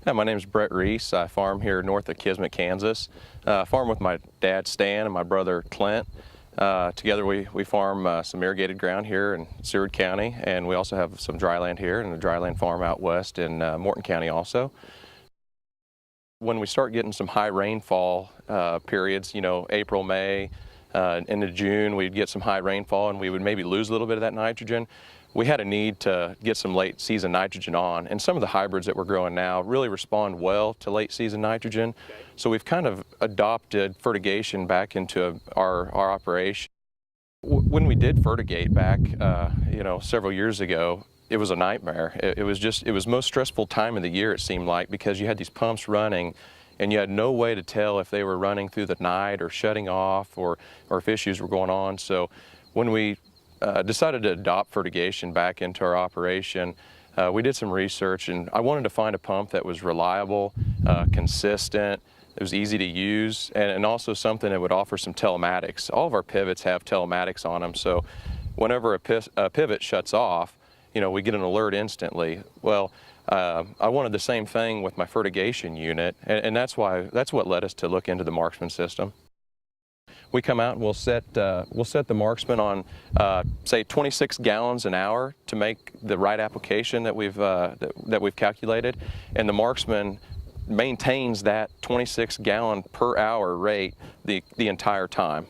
Yeah, my name is Brett Reiss. I farm here north of Kismet, Kansas. I farm with my dad, Stan, and my brother, Clint. Together we farm some irrigated ground here in Seward County, and we also have some dry land here and a dry land farm out west in Morton County also. When we start getting some high rainfall periods, April, May, into June, we'd get some high rainfall and we would maybe lose a little bit of that nitrogen. We had a need to get some late season nitrogen on, and some of the hybrids that we're growing now really respond well to late season nitrogen. So we've kind of adopted fertigation back into our operation. When we did fertigate back, several years ago, it was a nightmare. It was most stressful time of the year, it seemed like, because you had these pumps running and you had no way to tell if they were running through the night or shutting off or if issues were going on. So when we decided to adopt fertigation back into our operation, we did some research, and I wanted to find a pump that was reliable, consistent, it was easy to use, and also something that would offer some telematics. All of our pivots have telematics on them, so whenever a pivot shuts off, we get an alert instantly. Well, I wanted the same thing with my fertigation unit, and that's what led us to look into the Marksman system. We come out and we'll set the Marksman on, say, 26 gallons an hour to make the right application that we've calculated, and the Marksman maintains that 26 gallon per hour rate the entire time.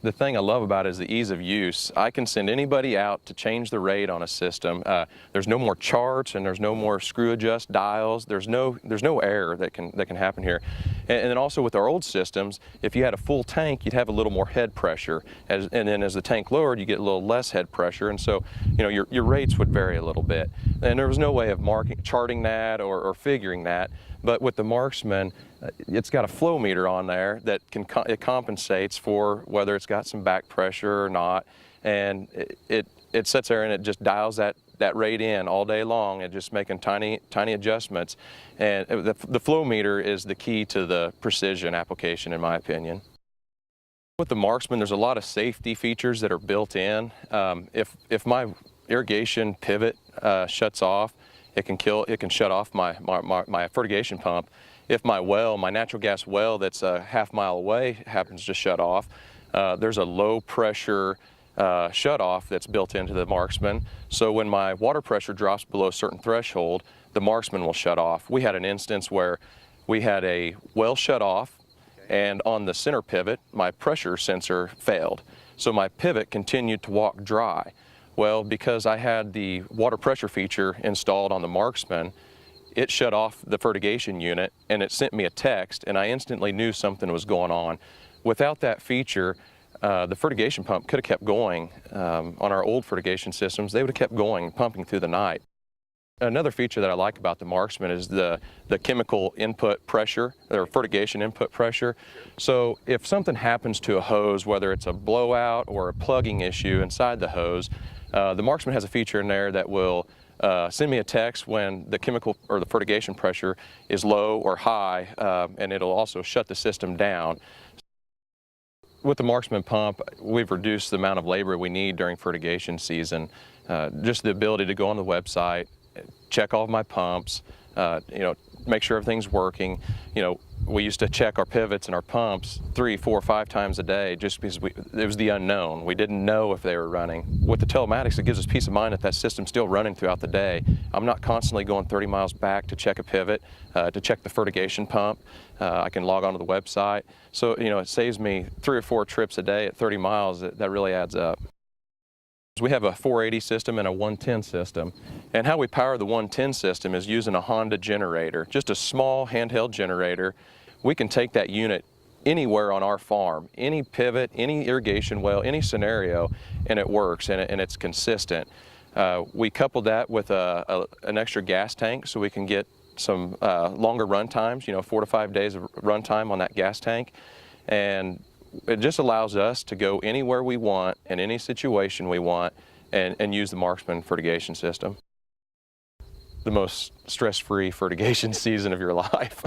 The thing I love about it is the ease of use. I can send anybody out to change the rate on a system. There's no more charts and there's no more screw adjust dials. There's no error that can happen here. And then also with our old systems, if you had a full tank, you'd have a little more head pressure. And then as the tank lowered, you get a little less head pressure. And so, your rates would vary a little bit. And there was no way of charting that or figuring that. But with the Marksman, it's got a flow meter on there that it compensates for whether it's got some back pressure or not, and it sits there and it just dials that rate in all day long and just making tiny adjustments. And the flow meter is the key to the precision application, in my opinion. With the Marksman, there's a lot of safety features that are built in. If my irrigation pivot shuts off, it can shut off my fertigation pump. If my natural gas well that's a half-mile away happens to shut off, there's a low pressure shut-off that's built into the Marksman. So when my water pressure drops below a certain threshold, the Marksman will shut off. We had an instance where we had a well shut off, and on the center pivot, my pressure sensor failed. So my pivot continued to walk dry. Well, because I had the water pressure feature installed on the Marksman, it shut off the fertigation unit and it sent me a text, and I instantly knew something was going on. Without that feature, the fertigation pump could have kept going. On our old fertigation systems, they would have kept going, pumping through the night. Another feature that I like about the Marksman is the chemical input pressure, or fertigation input pressure. So if something happens to a hose, whether it's a blowout or a plugging issue inside the hose, the Marksman has a feature in there that will send me a text when the chemical or the fertigation pressure is low or high, and it'll also shut the system down. With the Marksman pump, we've reduced the amount of labor we need during fertigation season. Just the ability to go on the website, check all of my pumps, make sure everything's working. We used to check our pivots and our pumps 3, 4, 5 times a day just because it was the unknown. We didn't know if they were running. With the telematics, it gives us peace of mind that system's still running throughout the day. I'm not constantly going 30 miles back to check a pivot, to check the fertigation pump. I can log onto the website. So, it saves me 3 or 4 trips a day at 30 miles. That really adds up. We have a 480 system and a 110 system, and how we power the 110 system is using a Honda generator, just a small handheld generator. We can take that unit anywhere on our farm, any pivot, any irrigation well, any scenario, and it works, and it's consistent. We coupled that with an extra gas tank so we can get some longer run times, 4 to 5 days of run time on that gas tank, and it just allows us to go anywhere we want in any situation we want and use the Marksman fertigation system. The most stress-free fertigation season of your life.